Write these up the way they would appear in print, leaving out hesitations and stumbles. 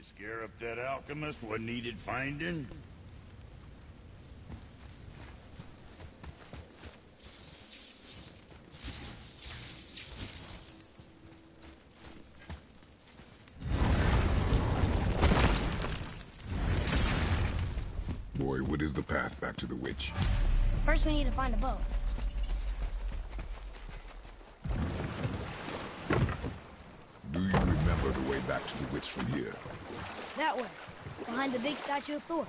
Scare up that alchemist what needed finding? Boy, what is the path back to the witch? First we need to find a boat. Do you remember the way back to the witch from here? That way. Behind the big statue of Thor.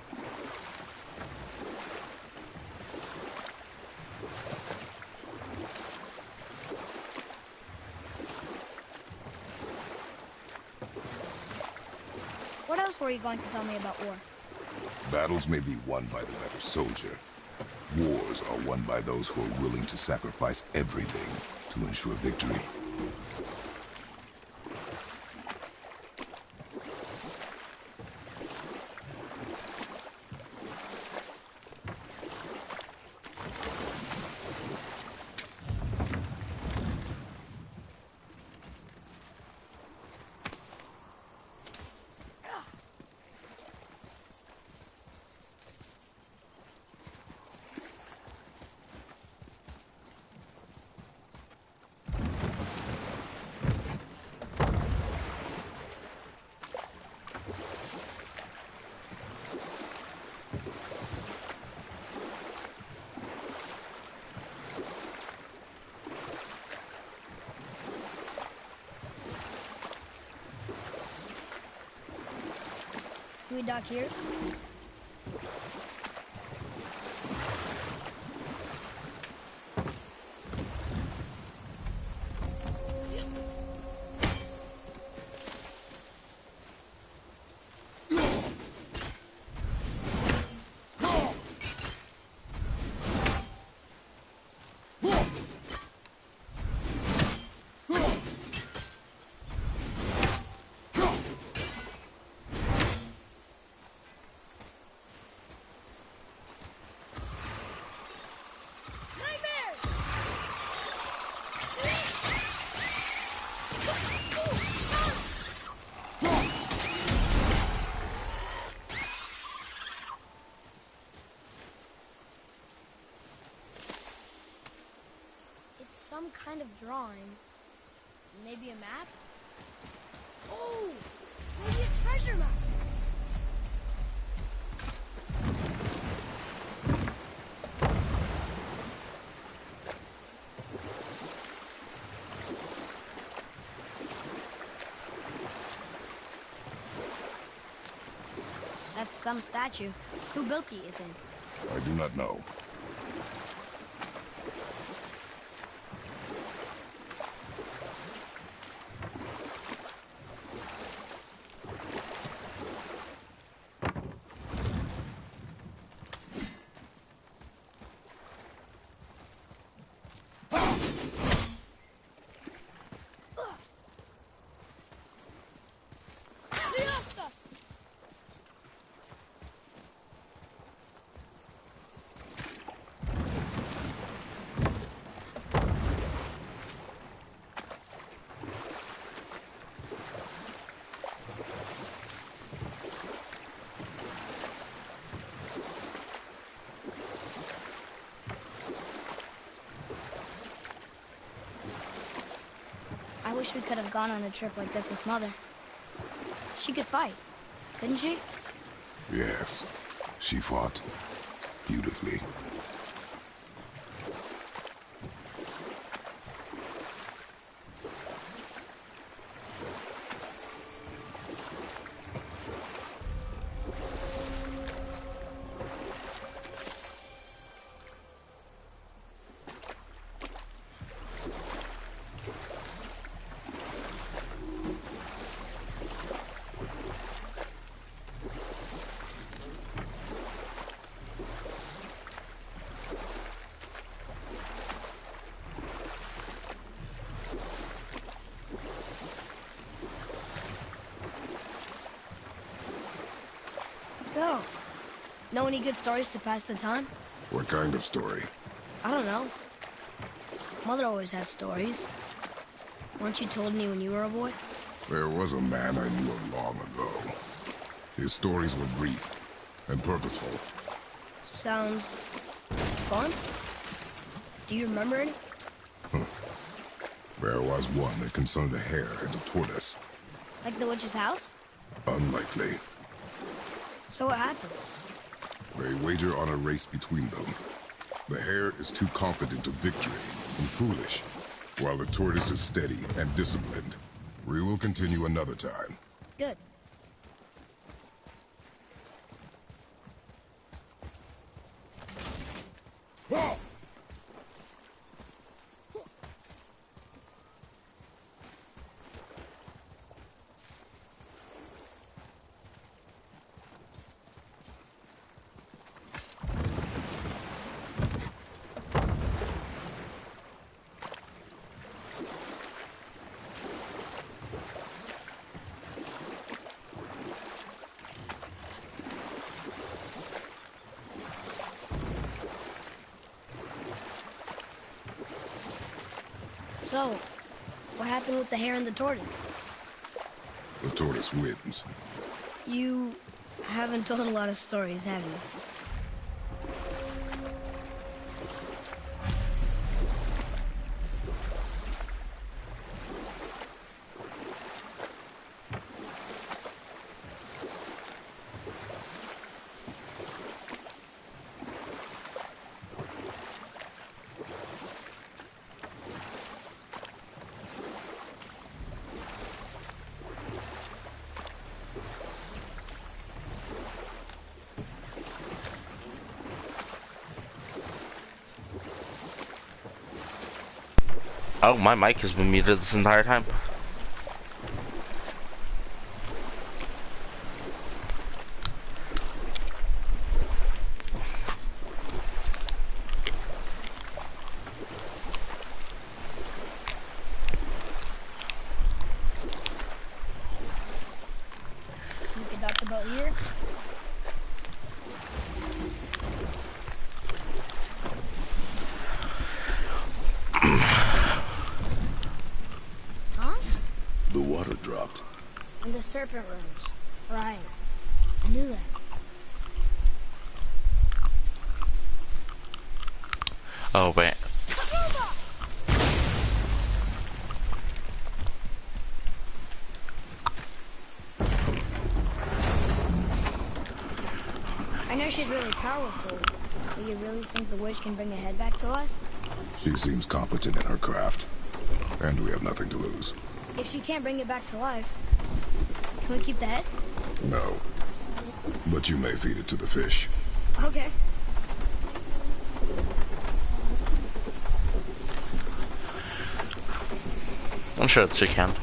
What else were you going to tell me about war? Battles may be won by the better soldier. Wars are won by those who are willing to sacrifice everything to ensure victory. Can we dock here? Some kind of drawing. Maybe a map? Oh! Maybe a treasure map! That's some statue. Who built it, you think? I do not know. I wish we could have gone on a trip like this with Mother. She could fight, couldn't she? Yes, she fought beautifully. So, know any good stories to pass the time? What kind of story? I don't know. Mother always had stories. Weren't you told me when you were a boy? There was a man I knew of long ago. His stories were brief and purposeful. Sounds fun. Do you remember any? There was one that concerned a hare and a tortoise. Like the witch's house? Unlikely. So what happens? They wager on a race between them. The hare is too confident of victory and foolish, while the tortoise is steady and disciplined. We will continue another time. Good. So, what happened with the hare and the tortoise? The tortoise wins. You haven't told a lot of stories, have you? Oh, my mic has been muted this entire time. You could dock the boat here? The water dropped. And the serpent rose. Right. I knew that. Oh, wait. I know she's really powerful, but you really think the witch can bring a head back to life? She seems competent in her craft, and we have nothing to lose. If she can't bring it back to life, can we keep the head? No. But you may feed it to the fish. Okay. I'm sure that she can.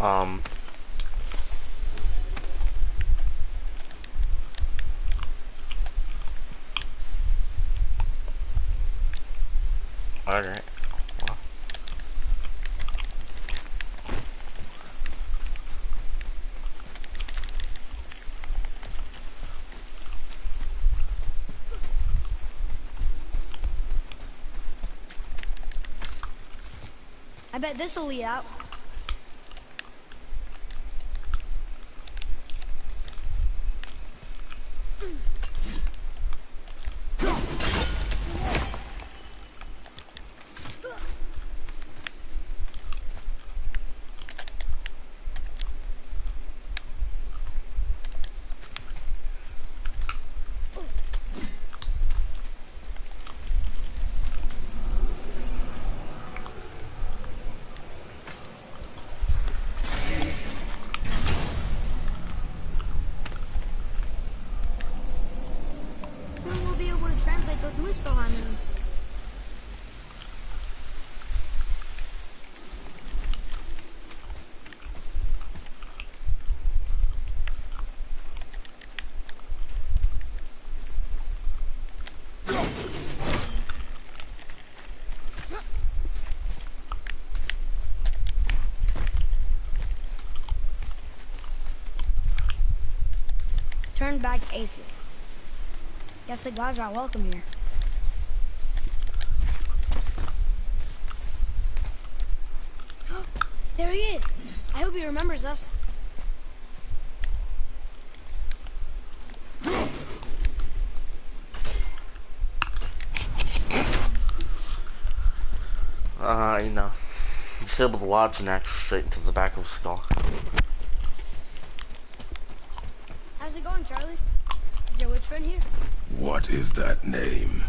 Um. Alright. Well. I bet this'll lead out. Soon we'll be able to translate those Muspelheim runes. Turn back Aesir. Guess the gods are welcome here. There he is. I hope he remembers us. You know. Disable the lodge and axe straight into the back of the skull. How's it going, Charlie? Is your witch friend here? What is that name?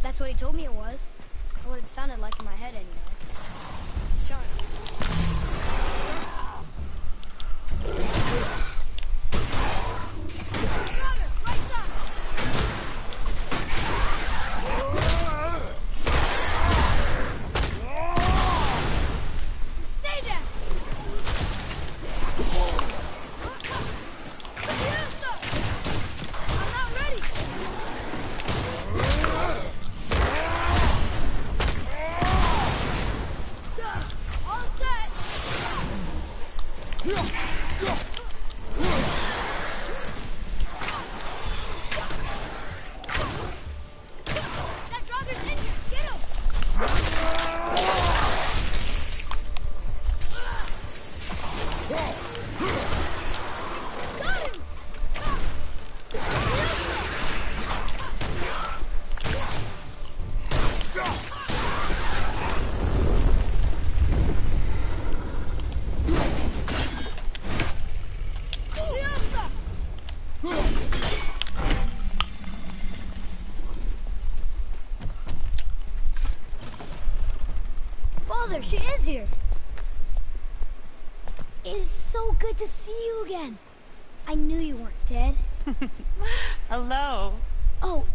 That's what he told me it was. Or what it sounded like in my head anyway. Charlie. Stay there! I'm not ready! All set! That Draugr injured! Get him! Got him! Fiesta! Father, she is here. It's so good to see you again. I knew you weren't dead. Hello. Oh,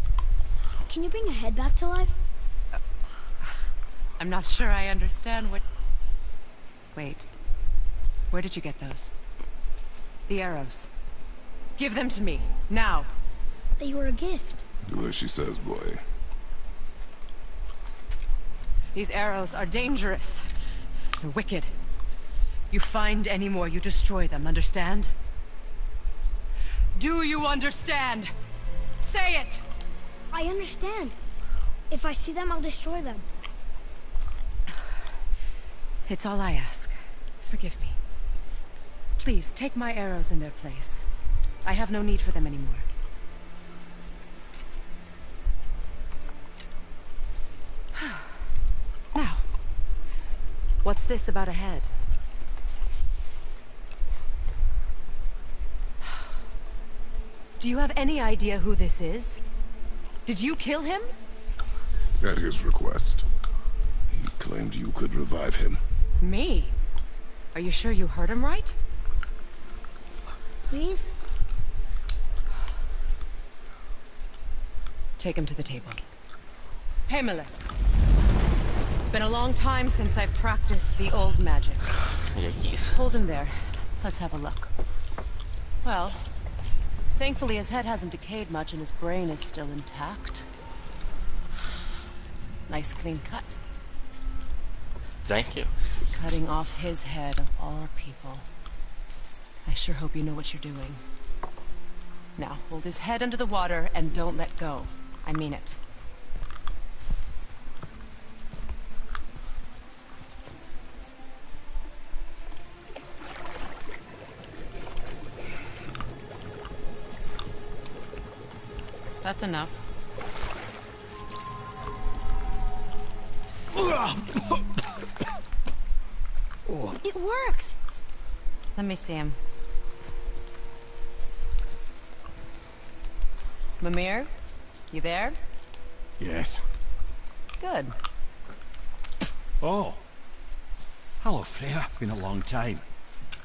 can you bring a head back to life? I'm not sure I understand what... Wait. Where did you get those? The arrows. Give them to me, now. They were a gift. Do as she says, boy. These arrows are dangerous. They're wicked. You find any more, you destroy them, understand? Do you understand? Say it! I understand. If I see them, I'll destroy them. It's all I ask. Forgive me. Please, take my arrows in their place. I have no need for them anymore. Now, what's this about a head? Do you have any idea who this is? Did you kill him? At his request. He claimed you could revive him. Me? Are you sure you heard him right? Please? Take him to the table. Pamela. It's been a long time since I've practiced the old magic. Yikes. Hold him there. Let's have a look. Well, thankfully his head hasn't decayed much and his brain is still intact. Nice clean cut. Thank you. Cutting off his head of all people. I sure hope you know what you're doing. Now, hold his head under the water and don't let go. I mean it. That's enough. It works! Let me see him. Mimir? You there? Yes. Good. Oh. Hello, Freya. Been a long time.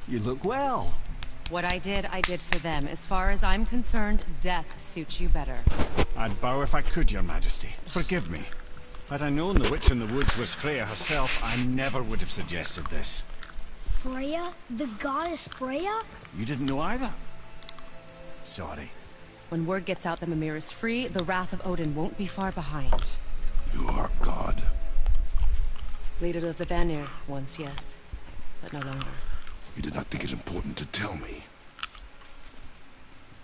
You look well. What I did for them. As far as I'm concerned, death suits you better. I'd bow if I could, Your Majesty. Forgive me. Had I known the witch in the woods was Freya herself, I never would have suggested this. Freya? The goddess Freya? You didn't know either? Sorry. When word gets out that Mimir is free, the wrath of Odin won't be far behind. You are God. Leader of the Vanir, once yes, but no longer. You did not think it important to tell me.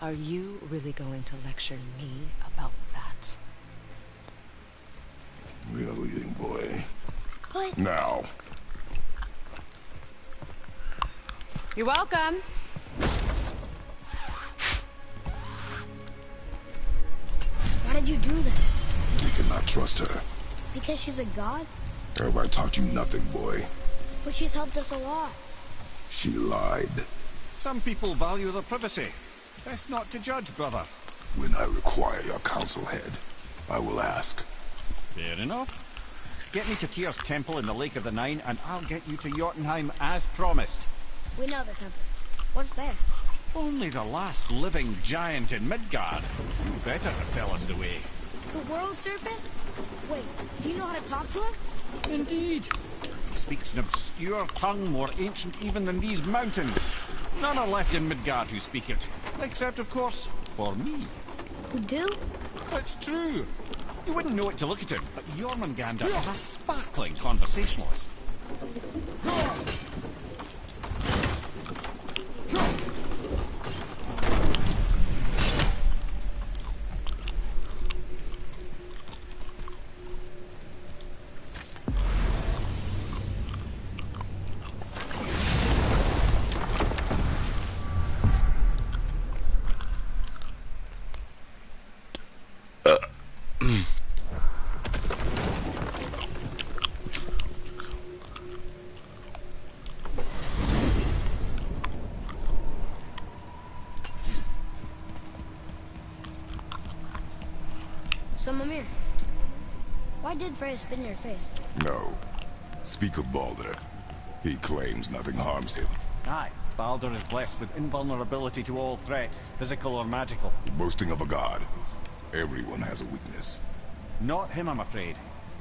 Are you really going to lecture me about that? We are leaving, boy. But... Now. You're welcome. Why did you do that? We cannot trust her. Because she's a god? Have I taught you nothing, boy? But she's helped us a lot. She lied. Some people value their privacy. Best not to judge, brother. When I require your council head, I will ask. Fair enough. Get me to Tyr's temple in the Lake of the Nine, and I'll get you to Jotunheim as promised. We know the temple. What's there? Only the last living giant in Midgard. You better to tell us the way. The world serpent? Wait, do you know how to talk to him? Indeed. He speaks an obscure tongue more ancient even than these mountains. None are left in Midgard who speak it. Except, of course, for me. Who do? It's true. You wouldn't know it to look at him, but Jormungandr is a sparkling conversationalist. So, Mimir, why did Freya spit in your face? No. Speak of Baldur. He claims nothing harms him. Aye, Baldur is blessed with invulnerability to all threats, physical or magical. Boasting of a god. Everyone has a weakness. Not him, I'm afraid.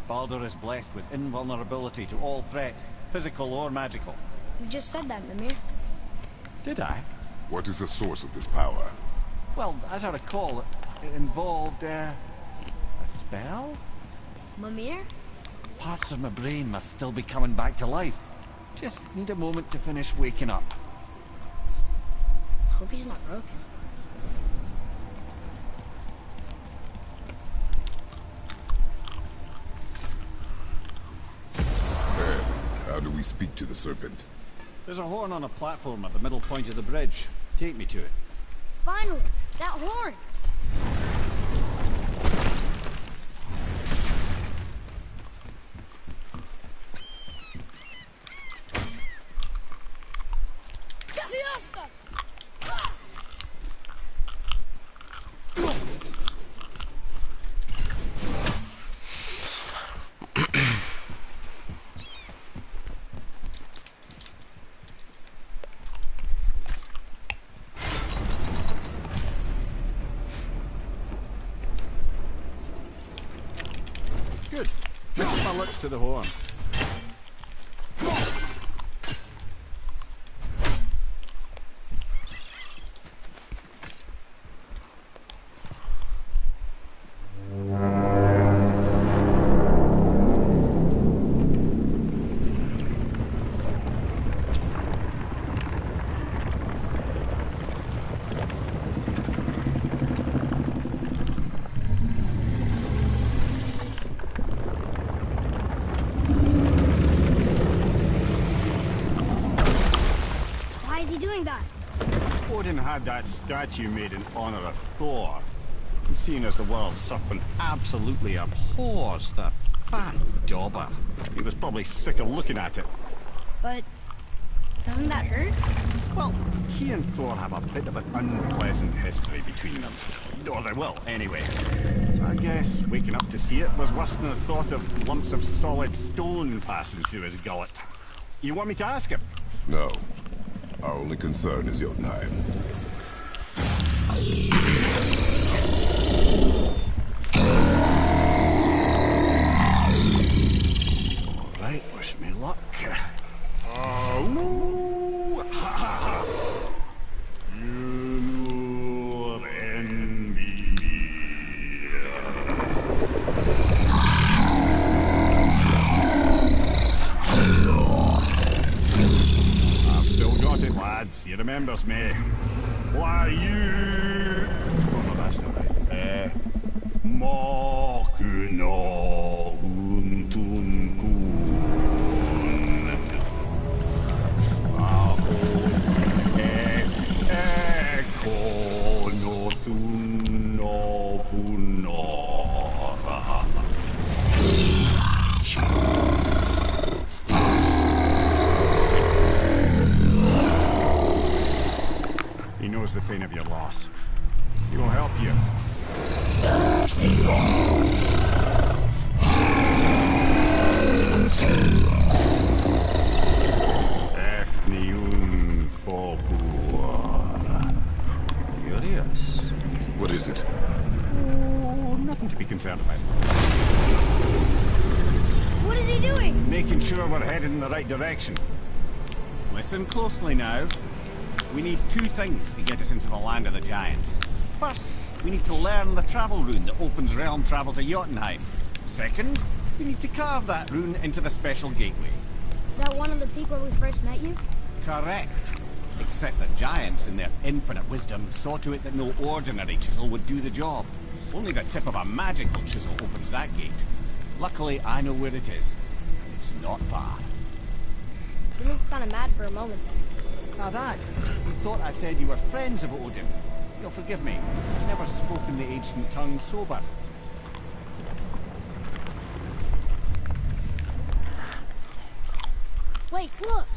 Baldur is blessed with invulnerability to all threats, physical or magical. You just said that, Mimir. Did I? What is the source of this power? Well, as I recall, it involved, a spell? Mimir? Parts of my brain must still be coming back to life. Just need a moment to finish waking up. Hope he's not broken. How do we speak to the serpent? There's a horn on a platform at the middle point of the bridge. Take me to it. Finally! That horn! Good. Lift my lips to the horn. doing that? Odin had that statue made in honor of Thor. And seeing as the world's serpent absolutely abhors the fat dauber, he was probably sick of looking at it. But doesn't that hurt? Well, he and Thor have a bit of an unpleasant history between them. Or they will, anyway. So I guess waking up to see it was worse than the thought of lumps of solid stone passing through his gullet. You want me to ask him? No. Our only concern is Jotunheim. Alright, wish me luck. Ooh, ha, ha. You envy me. I've still got it, lads. He remembers me. Why, you... Oh, no, that's not right. Mokuno untun kun. Eko no tun no punora. He knows the pain of your loss. He will help you. Efniun Fobuara. Curious. What is it? Oh, nothing to be concerned about. What is he doing? Making sure we're headed in the right direction. Listen closely now. We need two things to get us into the land of the giants. First, we need to learn the travel rune that opens realm travel to Jotunheim. Second, we need to carve that rune into the special gateway. That one on the peak where we first met you? Correct. Except that giants, in their infinite wisdom, saw to it that no ordinary chisel would do the job. Only the tip of a magical chisel opens that gate. Luckily, I know where it is, and it's not far. You looked kind of mad for a moment. Now that, you thought I said you were friends of Odin. You'll forgive me. I've never spoken the ancient tongue sober. Wait, look!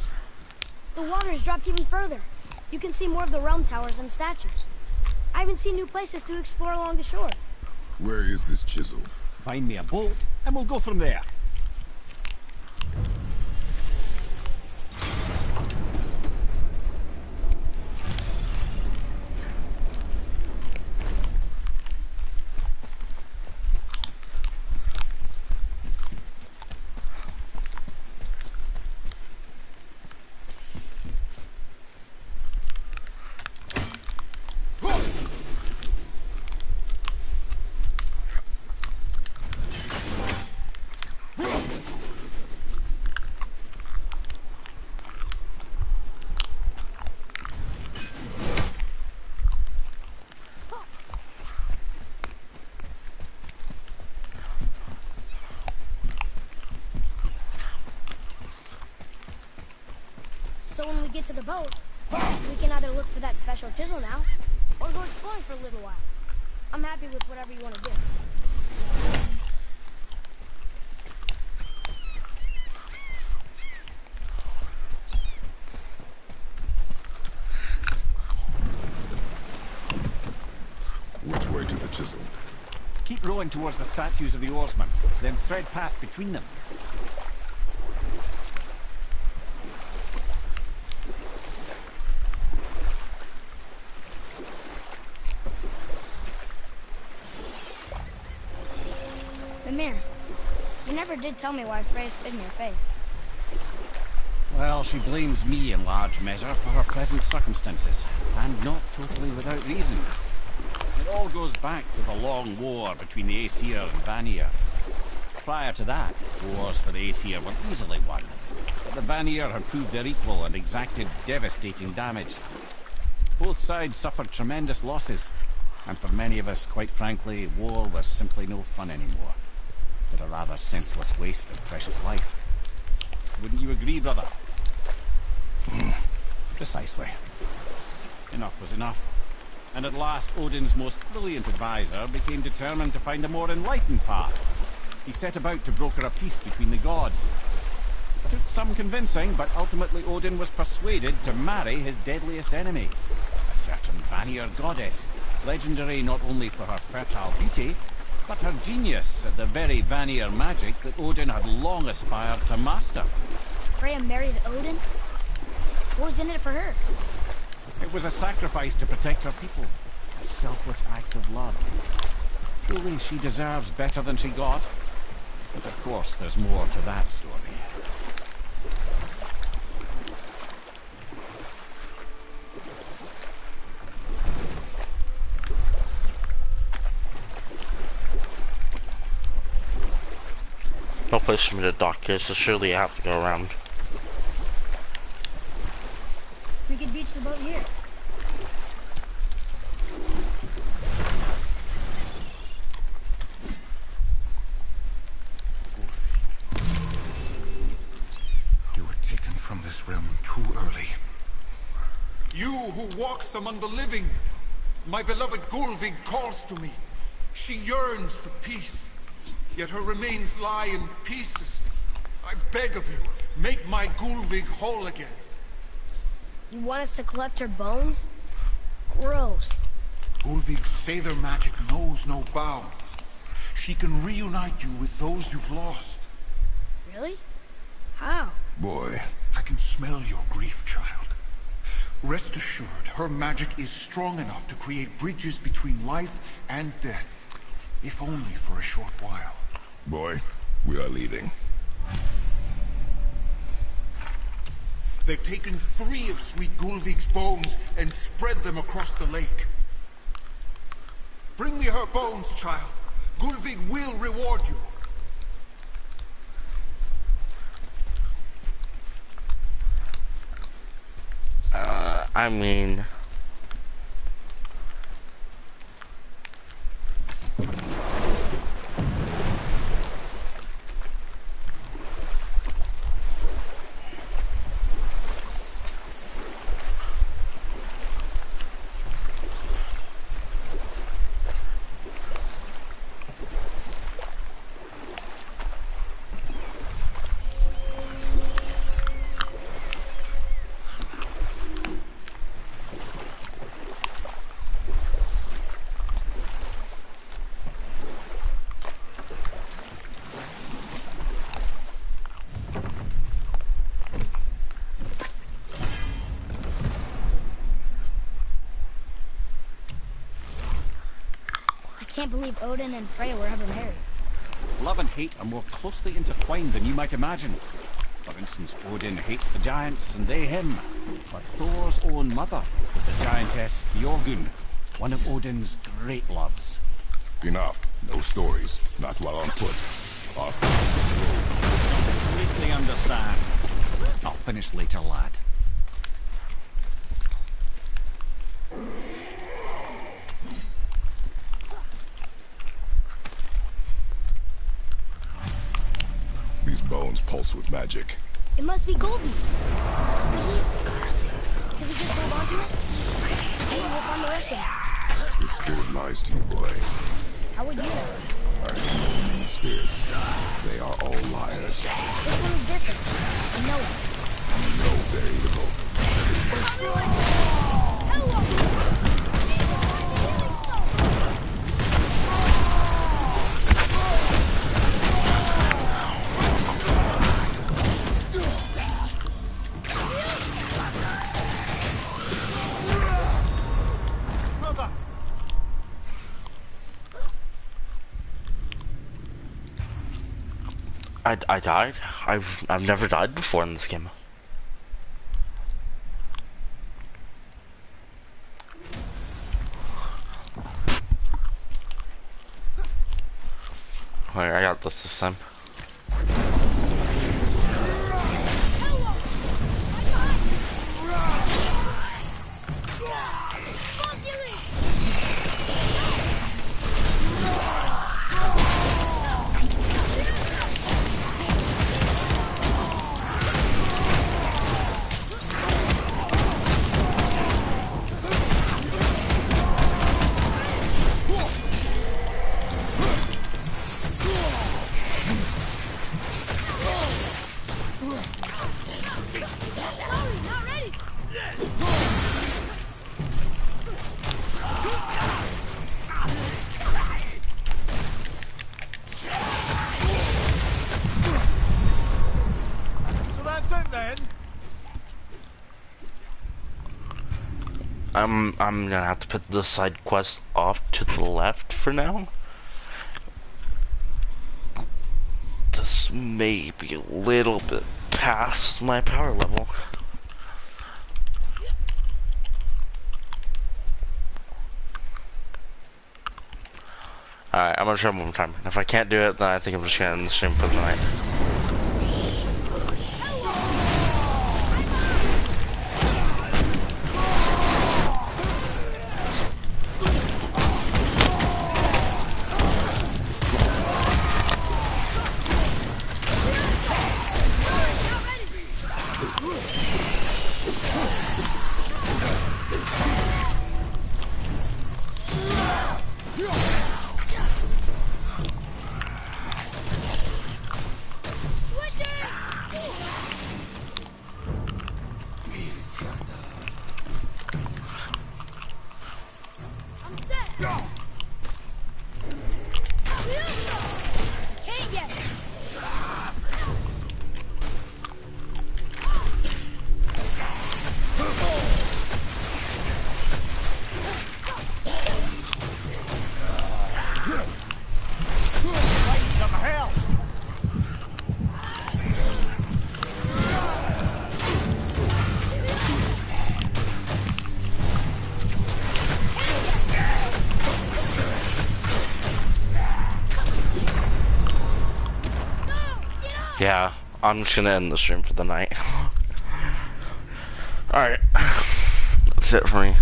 The water's dropped even further. You can see more of the realm towers and statues. I even see new places to explore along the shore. Where is this chisel? Find me a boat, and we'll go from there. So when we get to the boat, we can either look for that special chisel now, or go exploring for a little while. I'm happy with whatever you want to do. Which way to the chisel? Keep rowing towards the statues of the oarsmen, then thread past between them. Mimir, you never did tell me why Freya spit in your face. Well, she blames me in large measure for her present circumstances, and not totally without reason. It all goes back to the long war between the Aesir and Vanir. Prior to that, wars for the Aesir were easily won, but the Vanir had proved their equal and exacted devastating damage. Both sides suffered tremendous losses, and for many of us, quite frankly, war was simply no fun anymore, but a rather senseless waste of precious life. Wouldn't you agree, brother? Hmm. Precisely. enough was enough. And at last Odin's most brilliant advisor became determined to find a more enlightened path. He set about to broker a peace between the gods. It took some convincing, but ultimately Odin was persuaded to marry his deadliest enemy, a certain Vanir goddess, legendary not only for her fertile beauty, but her genius at the very Vanir magic that Odin had long aspired to master. Freya married Odin? What was in it for her? It was a sacrifice to protect her people, a selfless act of love. Surely she deserves better than she got. But of course there's more to that story. No place for me to dock here, so surely I have to go around. We could beach the boat here. You were taken from this realm too early. You who walks among the living, my beloved Gulvig calls to me. She yearns for peace, yet her remains lie in pieces. I beg of you, make my Gulvig whole again. You want us to collect her bones? Gross. Gulvig's Sather magic knows no bounds. She can reunite you with those you've lost. Really? How? Boy. I can smell your grief, child. Rest assured, her magic is strong enough to create bridges between life and death, if only for a short while. Boy, we are leaving. They've taken 3 of sweet Gulvig's bones and spread them across the lake. Bring me her bones, child. Gulvig will reward you. I mean... I can't believe Odin and Freya were ever married. Love and hate are more closely intertwined than you might imagine. For instance, Odin hates the giants and they him. But Thor's own mother was the giantess Fjorgun, one of Odin's great loves. Enough. No stories. Not while on foot. Off. Completely understand. I'll finish later, lad. These bones pulse with magic. It must be Goldie. Can we just hold on to it? Maybe we'll find the rest of it. The spirit lies to you, boy. How would you know? I know these spirits. They are all liars. Which one is different? I know it. No very little. I died? I've never died before in this game. Alright, I got this time. I'm gonna have to put the side quest off to the left for now. This may be a little bit past my power level. Alright, I'm gonna try one more time. If I can't do it, then I think I'm just gonna end the stream for the night. Yeah, I'm just gonna end the stream for the night. Alright, that's it for me.